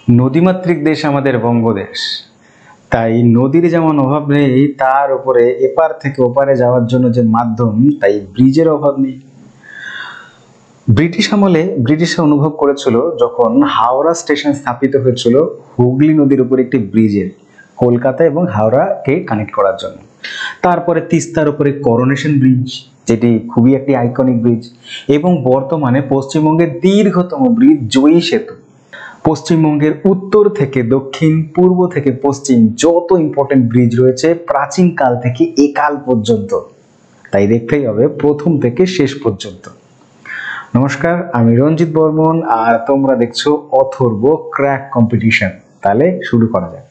নদীমাতৃক দেশ আমাদের বঙ্গদেশ, তাই নদীর যেমন অভাব নেই, তার উপরে এপার থেকে ওপারে যাওয়ার জন্য যে মাধ্যম, তাই ব্রিজের অভাব নেই। ব্রিটিশ আমলে ব্রিটিশরা অনুভব করেছিল যখন হাওড়া স্টেশন স্থাপিত হয়েছিল হুগলি নদীর উপর একটি ব্রিজের, কলকাতা এবং হাওড়াকে কানেক্ট করার জন্য। তারপরে তিস্তার উপরে করোনেশন ব্রিজ, যেটি খুবই একটি আইকনিক ব্রিজ, এবং বর্তমানে পশ্চিমবঙ্গের দীর্ঘতম ব্রিজ জয়ী সেতু। পশ্চিমবঙ্গের উত্তর থেকে দক্ষিণ, পূর্ব থেকে পশ্চিম যত ইম্পর্টেন্ট ব্রিজ রয়েছে প্রাচীন কাল থেকে একাল পর্যন্ত, তাই দেখতেই হবে প্রথম থেকে শেষ পর্যন্ত। নমস্কার, আমি রঞ্জিত বর্মন আর তোমরা দেখছো অথর্ব ক্র্যাক কম্পিটিশন। তাহলে শুরু করা যাক।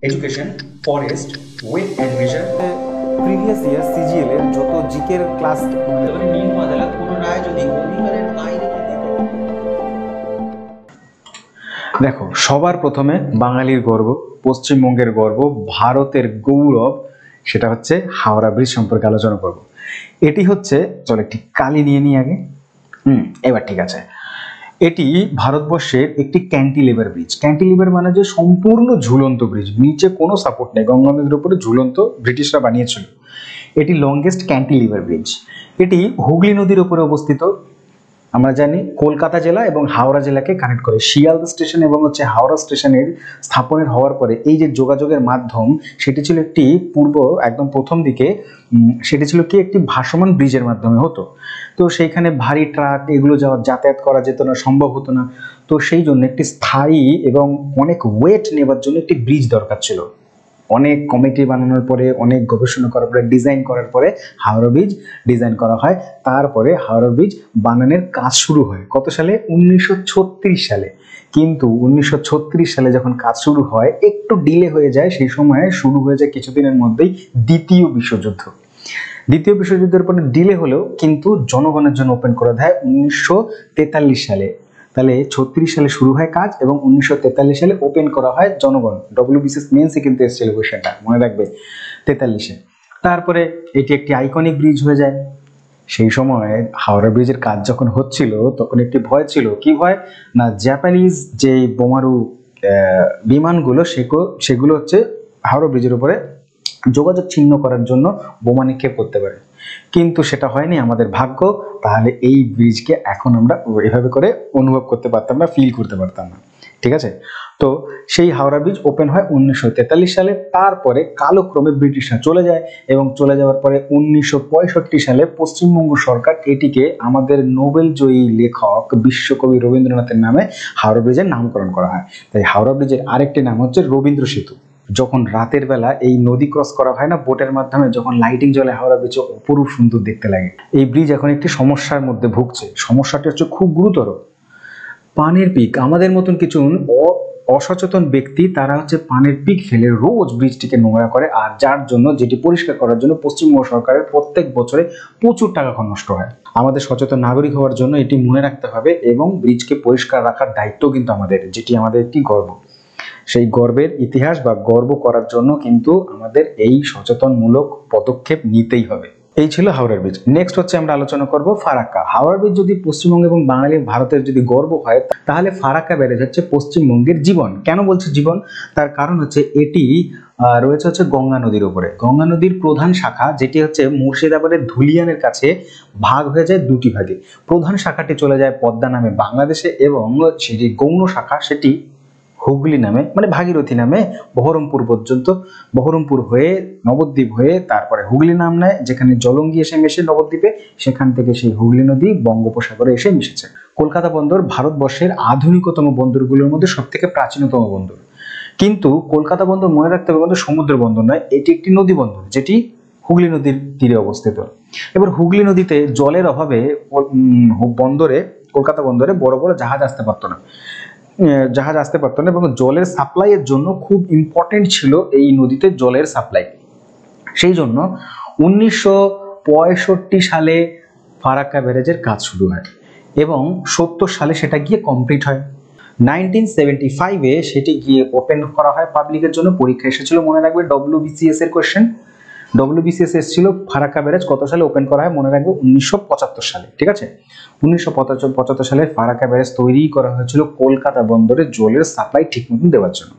Education, forest, weight and measure, previous year CGL এর যত জিকের ক্লাস নিম্ন আদালত কোনো রায় যদি অধিকারের বাইরে দেখো, সবার প্রথমে বাঙালির গর্ব, পশ্চিমবঙ্গের গর্ব, ভারতের গৌরব, সেটা হচ্ছে হাওড়া ব্রিজ সম্পর্কে আলোচনা করব। এটি হচ্ছে, চল একটি কালি নিয়ে নিই আগে। এবার ঠিক আছে। এটি ভারতবর্ষের একটি ক্যান্টিলিভার ব্রিজ। ক্যান্টিলিভার মানে যে সম্পূর্ণ ঝুলন্ত ব্রিজ, নিচে কোনো সাপোর্ট নেই, গঙ্গা নদীর উপরে ঝুলন্ত, ব্রিটিশরা বানিয়েছিল। এটি লংগেস্ট ক্যান্টিলিভার ব্রিজ। এটি হুগলি নদীর উপরে অবস্থিত। আমরা জানি কলকাতা জেলা এবং হাওড়া জেলাকে কানেক্ট করে। শিয়ালদা স্টেশন এবং হাওড়া স্টেশনের স্থাপনের হওয়ার পরে এই যে যোগাযোগের মাধ্যম, সেটি ছিল একটি একদম প্রথম দিকে সেটি ছিল কি একটি ভাসমান ব্রিজের মাধ্যমে হতো। তো সেইখানে ভারী ট্রাক এগুলো যাতায়াত করা যেত না, সম্ভব হতো না। তো সেই জন্য একটি স্থায়ী এবং অনেক ওয়েট নেবার জন্য একটি ব্রিজ দরকার ছিল। অনেক কমিটি বানানোর পরে, অনেক গবেষণা করার পরে, ডিজাইন করার পরে হাওড়া ব্রিজ ডিজাইন করা হয়। তারপরে হাওড়া ব্রিজ বানানোর কাজ শুরু হয় কত সালে? 1936 সালে। কিন্তু 1936 সালে যখন কাজ শুরু হয়, একটু ডিলে হয়ে যায়। সেই সময় শুরু হয়ে যায় কিছুদিনের মধ্যেই দ্বিতীয় বিশ্বযুদ্ধ। দ্বিতীয় বিশ্বযুদ্ধের পরে ডিলে হলেও কিন্তু জনগণের জন্য ওপেন করে দেয় 1943 সালে। তাহলে 36 সালে শুরু হয় কাজ এবং 1943 সালে ওপেন করা হয় জনগণ। WBCS মেন্সে কিন্তু এসেছিল কোয়েশ্চেনটা, মনে রাখবে, 43-এ। তারপরে এটি একটি আইকনিক ব্রিজ হয়ে যায়। সেই সময় হাওড়া ব্রিজের কাজ যখন হচ্ছিল তখন একটি ভয় ছিল। কি ভয়? না, জাপানিজ যে বোমারু বিমানগুলো সেগুলো হচ্ছে হাওড়া ব্রিজের উপরে যোগাযোগ ছিন্ন করার জন্য বোমা নিক্ষেপ করতে পারে। কিন্তু সেটা হয়নি, আমাদের ভাগ্য। তাহলে এই ব্রিজকে এখন আমরা এভাবে করে অনুভব করতে পারতাম না, ফিল করতে পারতাম না। ঠিক আছে? তো সেই হাওড়া ব্রিজ ওপেন হয় 1943 সালে। তারপরে কালক্রমে ব্রিটিশরা চলে যায় এবং চলে যাওয়ার পরে 1965 সালে পশ্চিমবঙ্গ সরকার এটিকে আমাদের নোবেল জয়ী লেখক বিশ্বকবি রবীন্দ্রনাথের নামে হাওড়া ব্রিজের নামকরণ করা হয়। তাই হাওড়া ব্রিজের আরেকটি নাম হচ্ছে রবীন্দ্র সেতু। যখন রাতের বেলা এই নদী ক্রস করা হয় না বোটের মাধ্যমে, যখন লাইটিং জ্বলে হাওড়া ব্রিজে, অপরূপ সুন্দর দেখতে লাগে। এই ব্রিজ এখন একটি সমস্যার মধ্যে ভুগছে। সমস্যাটি হচ্ছে খুব গুরুতর। পানের পিক, আমাদের মতন কিছু অসচেতন ব্যক্তি, তারা হচ্ছে পানের পিক ফেলে রোজ ব্রিজটিকে নোংরা করে, আর যার জন্য যেটি পরিষ্কার করার জন্য পশ্চিমবঙ্গ সরকারের প্রত্যেক বছরে প্রচুর টাকা নষ্ট হয়। আমাদের সচেতন নাগরিক হওয়ার জন্য এটি মনে রাখতে হবে এবং ব্রিজকে পরিষ্কার রাখার দায়িত্ব কিন্তু আমাদের, যেটি আমাদের একটি গর্ব। সেই গর্বের ইতিহাস বা গর্ব করার জন্য কিন্তু আমাদের এই সচেতনমূলক পদক্ষেপ নিতেই হবে। এই ছিল হাওড়া ব্রিজ। নেক্সট হচ্ছে আমরা আলোচনা করব ফারাক্কা। হাওড়া ব্রিজ যদি পশ্চিমবঙ্গ এবং বাঙালি ভারতের যদি গর্ব হয়, তাহলে ফারাক্কা ব্যারেজ হচ্ছে পশ্চিমবঙ্গের জীবন। কেন বলছি জীবন? তার কারণ হচ্ছে এটি রয়েছে গঙ্গা নদীর উপরে। গঙ্গা নদীর প্রধান শাখা, যেটি হচ্ছে মুর্শিদাবাদের ধুলিয়ানের কাছে, ভাগ হয়ে যায় দুটি ভাগে। প্রধান শাখাটি চলে যায় পদ্মা নামে বাংলাদেশে এবং সেটি গৌণ শাখা সেটি হুগলি নামে, মানে ভাগীরথী নামে বহরমপুর পর্যন্ত, বহরমপুর হয়ে নবদ্বীপ হয়ে তারপরে হুগলি নাম নেয়, যেখানে জলঙ্গি এসে মেশে নবদ্বীপে। সেখান থেকে সেই হুগলি নদী বঙ্গোপসাগরে এসে মিশেছে। কলকাতা বন্দর ভারতবর্ষের আধুনিকতম বন্দরগুলোর মধ্যে সব থেকে প্রাচীনতম বন্দর। কিন্তু কলকাতা বন্দর মনে রাখতে হবে কিন্তু সমুদ্র বন্দর নয়, এটি একটি নদী বন্দর, যেটি হুগলি নদীর তীরে অবস্থিত। এবার হুগলি নদীতে জলের অভাবে বন্দরে, কলকাতা বন্দরে বড় বড় জাহাজ আসতে পারতো না এবং জলের সাপ্লাইয়ের জন্য খুব ইম্পর্টেন্ট ছিল এই নদীতে জলের সাপ্লাই। সেই জন্য 1965 সালে ফারাক্কা ব্যারেজের কাজ শুরু হয় এবং 70 সালে সেটা গিয়ে কমপ্লিট হয়। 1975-এ সেটি গিয়ে ওপেন করা হয় পাবলিকের জন্য। পরীক্ষা এসেছিল, মনে রাখবে, WBCS এর কোয়েশ্চেন। WBCS এসেছিল ফারাক্কা ব্যারেজ কত সালে ওপেন করা হয় মনে রাখবে 1975 সালে, ঠিক আছে। 1975 সালে ফারাক্কা ব্যারেজ তৈরি করা হয়েছিল কলকাতা বন্দরে জলের সাপ্লাই ঠিক মতন দেওয়ার জন্য।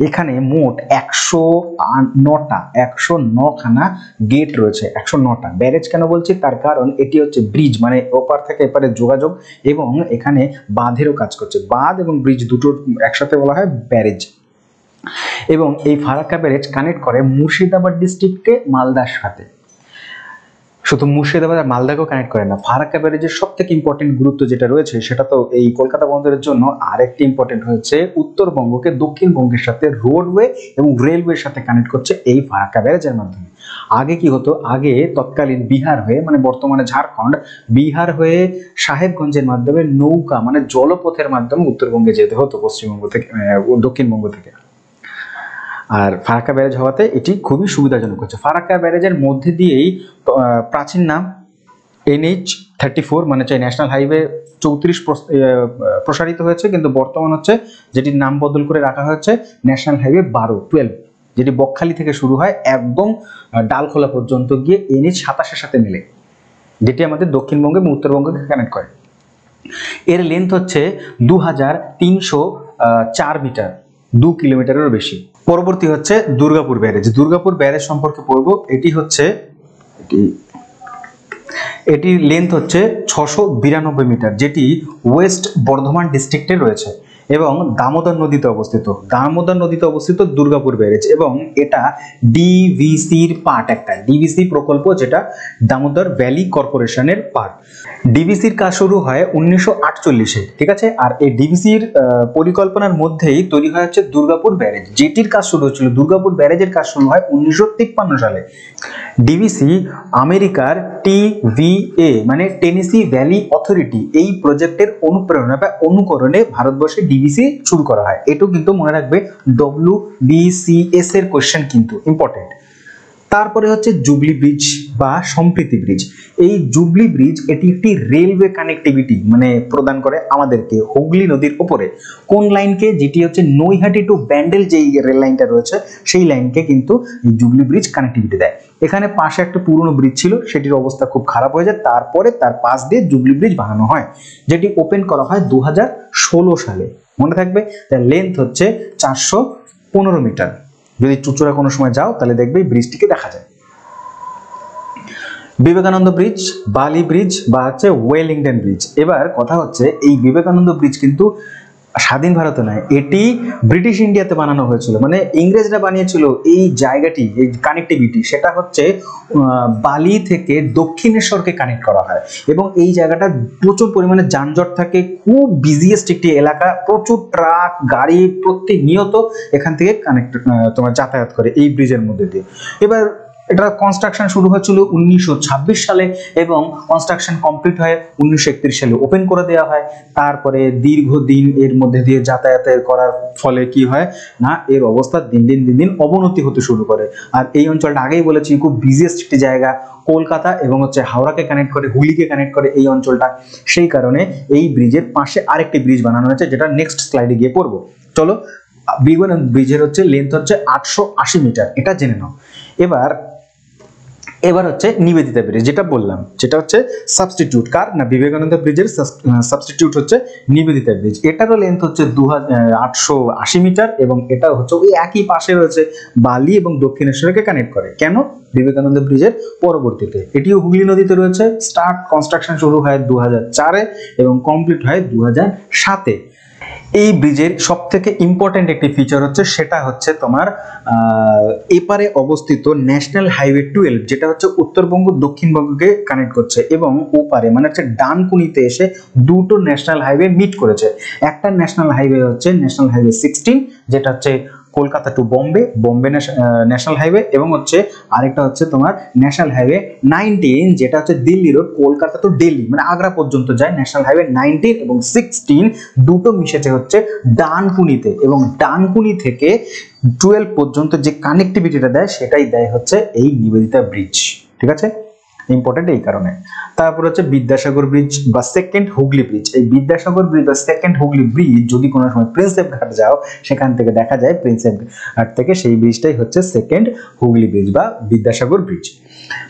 এখানে মোট 109খানা গেট রয়েছে, 109টা। ব্যারেজ কেন বলছি তার কারণ এটি হচ্ছে ব্রিজ, মানে ওপার থেকে এপারে যোগাযোগ, এবং এখানে বাঁধেরও কাজ করছে। বাঁধ এবং ব্রিজ দুটো একসাথে বলা হয় ব্যারেজ। এবং এই ফারাক্কা ব্যারেজ কানেক্ট করে মুর্শিদাবাদ ডিস্ট্রিক্টকে মালদার সাথে। শুধু মুর্শিদাবাদ আর মালদাকেও কানেক্ট করে না, ফারাক্কা ব্যারেজের সব থেকে ইম্পর্টেন্ট গুরুত্ব যেটা রয়েছে সেটা তো এই কলকাতা বন্দরের জন্য আরেকটি ইম্পর্টেন্ট হচ্ছে উত্তরবঙ্গকে দক্ষিণবঙ্গের সাথে রোডওয়ে এবং রেলওয়ের সাথে কানেক্ট করছে এই ফারাক্কা ব্যারেজের মাধ্যমে। আগে কি হতো, আগে তৎকালীন বিহার হয়ে মানে বর্তমানে ঝাড়খণ্ড, বিহার হয়ে সাহেবগঞ্জের মাধ্যমে নৌকা মানে জলপথের মাধ্যমে উত্তরবঙ্গে যেতে হতো পশ্চিমবঙ্গ থেকে, দক্ষিণবঙ্গ থেকে। আর ফারাক্কা ব্যারেজ হওয়াতে এটি খুবই সুবিধাজনক হচ্ছে। ফারাক্কা ব্যারেজের মধ্যে দিয়েই প্রাচীন নাম NH-34 মানে হচ্ছে ন্যাশনাল হাইওয়ে 34 প্রসারিত হয়েছে, কিন্তু বর্তমান হচ্ছে যেটির নাম বদল করে রাখা হয়েছে ন্যাশনাল হাইওয়ে 12, যেটি বকখালি থেকে শুরু হয় একদম ডালখোলা পর্যন্ত গিয়ে NH-27 সাথে মিলে, যেটি আমাদের দক্ষিণবঙ্গ এবং উত্তরবঙ্গকে কানেক্ট করে। এর লেন্থ হচ্ছে 2304 মিটার, 2 কিলোমিটারেরও বেশি। পরবর্তী হচ্ছে দুর্গাপুর ব্যারেজ। দুর্গাপুর ব্যারেজ সম্পর্কে পড়ব। এটির লেন্থ হচ্ছে 692 মিটার, যেটি ওয়েস্ট বর্ধমান ডিস্ট্রিক্টে রয়েছে এবং দামোদর নদীতে অবস্থিত দুর্গাপুর ব্যারেজ। এবং এটা ডিভিসির পার্ট, একটা ডিভিসি প্রকল্প যেটা দামোদর ভ্যালি কর্পোরেশনের পার্ট। ডিভিসির কাজ শুরু হয় 1948-এ, ঠিক আছে। আর এই ডিভিসির পরিকল্পনার মধ্যেই তৈরি হয় হচ্ছে দুর্গাপুর ব্যারেজ, যেটির কাজ শুরু হচ্ছিল। দুর্গাপুর ব্যারেজের কাজ শুরু হয় 1953 সালে। ডিভিসি আমেরিকার TVA মানে টেনেসি ভ্যালি অথরিটি এই প্রজেক্টের অনুপ্রেরণা বা অনুকরণে ভারতবর্ষে ডিভিসি শুরু করা হয়। এটাও কিন্তু মনে রাখবে WBCS এর কোশ্চেন, কিন্তু ইম্পর্টেন্ট। তারপরে হচ্ছে জুবলি ব্রিজ বা সম্প্রীতি ব্রিজ। এই জুবলি ব্রিজ এটি একটি রেলওয়ে কানেক্টিভিটি মানে প্রদান করে আমাদেরকে হুগলি নদীর উপরে। কোন লাইনকে, যেটি হচ্ছে নৈহাটি টু ব্যান্ডেল যেই রেল লাইনটা রয়েছে সেই লাইনকে কিন্তু এই জুবলি ব্রিজ কানেক্টিভিটি দেয়। এখানে পাশে একটা পুরনো ব্রিজ ছিল, সেটির অবস্থা খুব খারাপ হয়ে যায়, তারপরে তার পাশ দিয়ে জুবলি ব্রিজ বানানো হয়, যেটি ওপেন করা হয় 2016 সালে, মনে থাকবে। তার লেন্থ হচ্ছে 415 মিটার। যদি চুচুড়া কোনো সময় যাও তাহলে দেখবে এই ব্রিজটিকে দেখা যায়। বিবেকানন্দ ব্রিজ, বালি ব্রিজ বা হচ্ছে ওয়েলিংটন ব্রিজ। এবার কথা হচ্ছে এই বিবেকানন্দ ব্রিজ কিন্তু স্বাধীন ভারতে নয়, এটি ব্রিটিশ ইন্ডিয়াতে বানানো হয়েছিল, মানে ইংরেজরা বানিয়েছিল এই জায়গাটি, এই কানেক্টিভিটি। সেটা হচ্ছে বালি থেকে দক্ষিণেশ্বরকে কানেক্ট করা হয় এবং এই জায়গাটা প্রচুর পরিমাণে যানজট থাকে, খুব বিজিয়েস্ট একটি এলাকা, প্রচুর ট্রাক গাড়ি প্রতিনিয়ত এখান থেকে তোমার যাতায়াত করে এই ব্রিজের মধ্যে দিয়ে। এবার এটা কনস্ট্রাকশন শুরু হয়েছিল 1926 সালে এবং কনস্ট্রাকশন কমপ্লিট হয়ে 1931 সালে ওপেন করে দেওয়া হয়। তারপরে দীর্ঘদিন এর মধ্যে দিয়ে যাতায়াতের করার ফলে কি হয় না, এর অবস্থা দিন দিন অবনতি হতে শুরু করে। আর এই অঞ্চলটা আগেই বলেছি খুব বিজিয়েস্ট একটি জায়গা, কলকাতা এবং হচ্ছে হাওড়াকে কানেক্ট করে, হুগলিকে কানেক্ট করে এই অঞ্চলটা। সেই কারণে এই ব্রিজের পাশে আরেকটি ব্রিজ বানানো হয়েছে, যেটা নেক্সট স্লাইডে গিয়ে পড়বো। চলো, বিবেকানন্দ ব্রিজের হচ্ছে লেন্থ হচ্ছে 880 মিটার, এটা জেনে নাও। এবার হচ্ছে নিবেদিতা ব্রিজ, যেটা বললাম, যেটা হচ্ছে সাবস্টিটিউট কার না, বিবেকানন্দ ব্রিজের সাবস্টিটিউট হচ্ছে নিবেদিতা ব্রিজ। এটারও লেন্থ হচ্ছে 880 মিটার এবং এটা হচ্ছে ওই একই পাশে রয়েছে, বালি এবং দক্ষিণেশ্বরকে কানেক্ট করে। কেন? বিবেকানন্দ ব্রিজের পরবর্তীতে এটিও হুগলি নদীতে রয়েছে। কনস্ট্রাকশন শুরু হয় 2004-এ এবং কমপ্লিট হয় 2007-এ। এই ব্রিজের সব থেকে ইম্পর্টেন্ট একটি ফিচার হচ্ছে, সেটা হচ্ছে তোমার এপারে অবস্থিত ন্যাশনাল হাইওয়ে 12, যেটা হচ্ছে উত্তরবঙ্গ দক্ষিণবঙ্গকে কানেক্ট করছে এবং ওপারে মানে হচ্ছে ডানকুনিতে এসে দুটো ন্যাশনাল হাইওয়ে মিট করেছে। একটা ন্যাশনাল হাইওয়ে হচ্ছে ন্যাশনাল হাইওয়ে 16, যেটা হচ্ছে Kolkata to Bombay national highway, এবং হচ্ছে আরেকটা হচ্ছে তোমার ন্যাশনাল হাইওয়ে 19, যেটা হচ্ছে দিল্লি রোড কলকাতা টু দিল্লি মানে আগ্রা পর্যন্ত যায়। ন্যাশনাল হাইওয়ে 19 এবং 16 দুটো মিশেছে হচ্ছে ডানকুনিতে, এবং ডানকুনি থেকে 12 পর্যন্ত যে কানেক্টিভিটিটা দেয় সেটাই দেয় হচ্ছে এই নিবেদিতা ব্রিজ, ঠিক আছে। ইম্পর্টেন্ট এই কারণে। তারপর হচ্ছে বিদ্যাসাগর ব্রিজ বা সেকেন্ড হুগলি ব্রিজ। এই বিদ্যাসাগর ব্রিজ বা সেকেন্ড হুগলি ব্রিজ যদি কোনো সময় প্রিন্সেপ ঘাট যাও, সেখান থেকে দেখা যায় প্রিন্সেপ ঘাট থেকে সেই ব্রিজটাই হচ্ছে সেকেন্ড হুগলি ব্রিজ বা বিদ্যাসাগর ব্রিজ।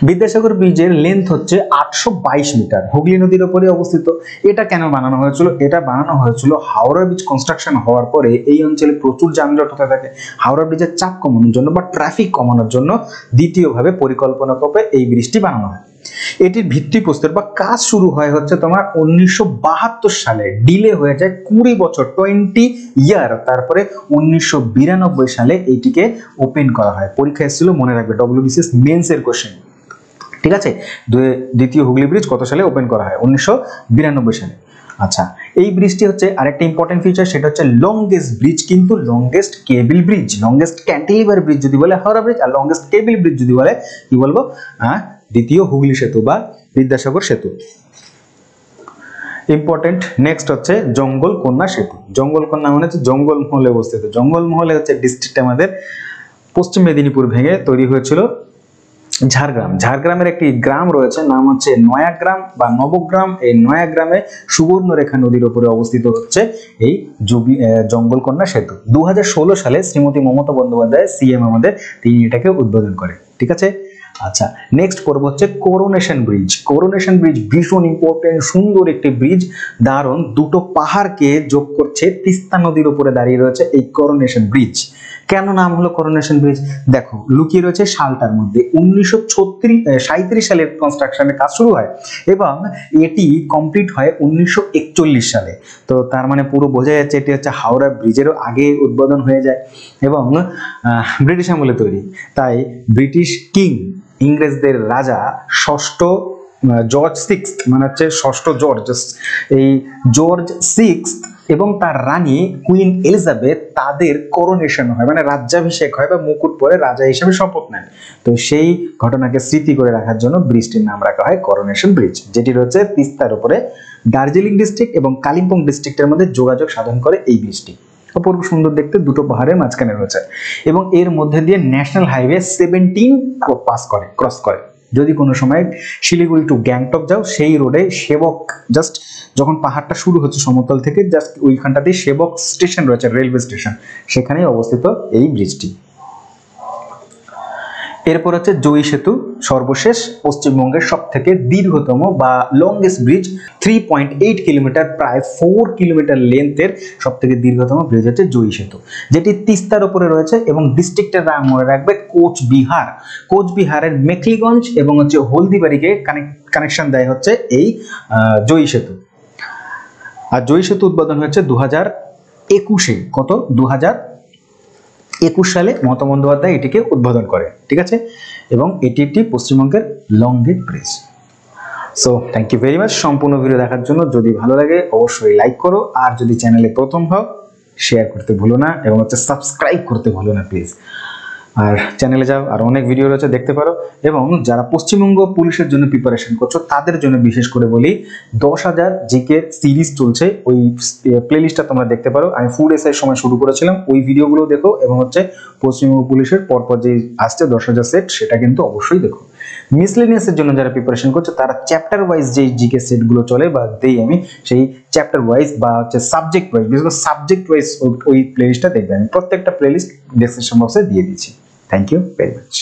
বিদ্যাসাগর ব্রিজের লেন্থ হচ্ছে 822 মিটার, হুগলি নদীর উপরে অবস্থিত। এটা কেন বানানো হয়েছিল? এটা বানানো হয়েছিল হাওড়া ব্রিজ কনস্ট্রাকশন হওয়ার পরে এই অঞ্চলে প্রচুর যানজট হতে থাকে, হাওড়া ব্রিজের চাপ কমানোর জন্য বা ট্রাফিক কমানোর জন্য দ্বিতীয়ভাবে পরিকল্পনা করে এই ব্রিজটি বানানো হয়। এটির ভিত্তিপ্রস্তর বা কাজ শুরু হয় হচ্ছে তোমার 1972 সালে, ডিলে হয়ে যায় 20 বছর, 20 ইয়ার। তারপরে 1992 সালে এইটিকে ওপেন করা হয়। পরীক্ষা এসেছিল, মনে রাখবে, ডব্লিউবিসিএস মেন্স এর কোশ্চেন। ঠিক আছে, দ্বিতীয় হুগলি ব্রিজ কত সালে ওপেন করা হয়? 1992 সালে। আচ্ছা, এই ব্রিজটি হচ্ছে আরেকটা ইম্পর্টেন্ট ফিচার, সেটা হচ্ছে লংগেস্ট ব্রিজ, কিন্তু লংগেস্ট কেবল ব্রিজ। লংগেস্ট ক্যান্টিলিভার ব্রিজ যদি বলে হাওড়া ব্রিজ, আর লংগেস্ট কেবল ব্রিজ যদি বলে কি বলবো? দ্বিতীয় হুগলি সেতু বা বিদ্যাসাগর সেতু। ইম্পর্টেন্ট নেক্সট হচ্ছে জঙ্গল কন্যা সেতু। জঙ্গল কন্যা মানে হচ্ছে জঙ্গলমহলে অবস্থিত। জঙ্গলমহলে হচ্ছে ডিস্ট্রিক্ট আমাদের পশ্চিম মেদিনীপুর ভেঙে তৈরি হয়েছিল ঝাড়গ্রাম। ঝাড়গ্রামের একটি গ্রাম রয়েছে, নাম হচ্ছে নয়াগ্রাম বা নবগ্রাম। এই নয়াগ্রামে সুবর্ণরেখা নদীর উপরে অবস্থিত হচ্ছে এই জঙ্গলকন্যা সেতু। 2016 সালে শ্রীমতী মমতা বন্দ্যোপাধ্যায় সিএম আমাদের, তিনি এটাকে উদ্বোধন করে। ঠিক আছে। আচ্ছা, নেক্সট পর্ব হচ্ছে করোনেশন ব্রিজ। করোনেশন ব্রিজ ভীষণ ইম্পর্টেন্ট, সুন্দর একটি ব্রিজ, দারুণ। দুটো পাহাড়কে যোগ করছে, তিস্তা নদীর উপরে দাঁড়িয়ে রয়েছে এই করোনেশন ব্রিজ। কেন নাম হলো করোনেশন ব্রিজ? দেখো, লুকিয়ে রয়েছে সালটার মধ্যে। 1937 সালের কনস্ট্রাকশনের কাজ শুরু হয় এবং এটি কমপ্লিট হয় 1941 সালে। তো তার মানে পুরো বোঝা যাচ্ছে এটি হচ্ছে হাওড়া ব্রিজেরও আগে উদ্বোধন হয়ে যায় এবং ব্রিটিশ আমলে তৈরি। তাই ব্রিটিশ কিং, ইংরেজদের রাজা ষষ্ঠ জর্জ সিক্সথ, মানে হচ্ছে ষষ্ঠ জর্জ, এই জর্জ সিক্সথ এবং তার রানী কুইন এলিজাবেথ, তাদের করোনেশন হয়, মানে রাজ্যাভিষেক হয় বা মুকুট পরে রাজা হিসেবে শপথ নেন। তো সেই ঘটনাকে স্মৃতি করে রাখার জন্য ব্রিজটির নাম রাখা হয় করোনেশন ব্রিজ, যেটি রয়েছে তিস্তার উপরে দার্জিলিং ডিস্ট্রিক্ট এবং কালিম্পং ডিস্ট্রিক্টের মধ্যে যোগাযোগ সাধন করে এই ব্রিজটি। অপূর্ব সুন্দর দেখতে, দুটো পাহাড়ের মাঝখানে রয়েছে এবং এর মধ্যে দিয়ে ন্যাশনাল হাইওয়ে 17 ক্রস করে। যদি কোনো সময় শিলিগুড়ি টু গ্যাংটক যাও, সেই রোডে সেবক, জাস্ট যখন পাহাড়টা শুরু হচ্ছে সমতল থেকে, জাস্ট ওইখানটাতেই সেবক স্টেশন রয়েছে, রেলওয়ে স্টেশন, সেখানেই অবস্থিত এই ব্রিজটি। এরপর হচ্ছে জয়ী সেতু, সর্বশেষ পশ্চিমবঙ্গের সব থেকে দীর্ঘতম বা লংগেস্ট ব্রিজ, 3.8 কিলোমিটার, প্রায় 4 কিলোমিটার লেন্থের সব থেকে দীর্ঘতম ব্রিজ হচ্ছে জয়ী সেতু, যেটি তিস্তার উপরে রয়েছে এবং ডিস্ট্রিক্টের নাম মনে রাখবে কোচবিহার। কোচবিহারের মেখলিগঞ্জ এবং হচ্ছে হলদিবাড়িকে কানেকশন দেয় হচ্ছে এই জয়ী সেতু। আর জয়ী সেতু উদ্বোধন হয়েছে 2021-এ, কত 2021 সালে মমতা বন্দ্যোপাধ্যায় এটিকে উদ্বোধন করে। ঠিক আছে, এবং এটি একটি পশ্চিমবঙ্গের longest bridge. So thank you very much সম্পূর্ণ ভিডিও দেখার জন্য। যদি ভালো লাগে অবশ্যই লাইক করো, আর যদি চ্যানেলে প্রথম হও শেয়ার করতে ভুলো না এবং হচ্ছে সাবস্ক্রাইব করতে ভুলো না প্লিজ। আর চ্যানেলে যাও, আর অনেক ভিডিও রয়েছে, দেখতে পারো। এবং যারা পশ্চিমবঙ্গ পুলিশের জন্য প্রিপারেশন করছো তাদের জন্য বিশেষ করে বলি, 10,000 জিকে সিরিজ চলছে, ওই প্লেলিস্টটা তোমরা দেখতে পারো। আমি ফুড এসআই সময় শুরু করেছিলাম, ওই ভিডিওগুলো দেখো এবং হচ্ছে পশ্চিমবঙ্গ পুলিশের পরপর যে আসছে 10,000 সেট, সেটা কিন্তু অবশ্যই দেখো। মিসলেনিয়াসের জন্য যারা প্রিপারেশন করছে তারা চ্যাপ্টার ওয়াইজ যে জিকে সেটগুলো চলে বা দেই আমি, সেই চ্যাপ্টার ওয়াইজ বা হচ্ছে সাবজেক্ট ওয়াইজ, বিশেষ করে সাবজেক্ট ওয়াইজ ওই প্লেলিস্টটা দেখবে। আমি প্রত্যেকটা প্লেলিস্ট ডেসক্রিপশন বক্সে দিয়ে দিচ্ছি। Thank you very much.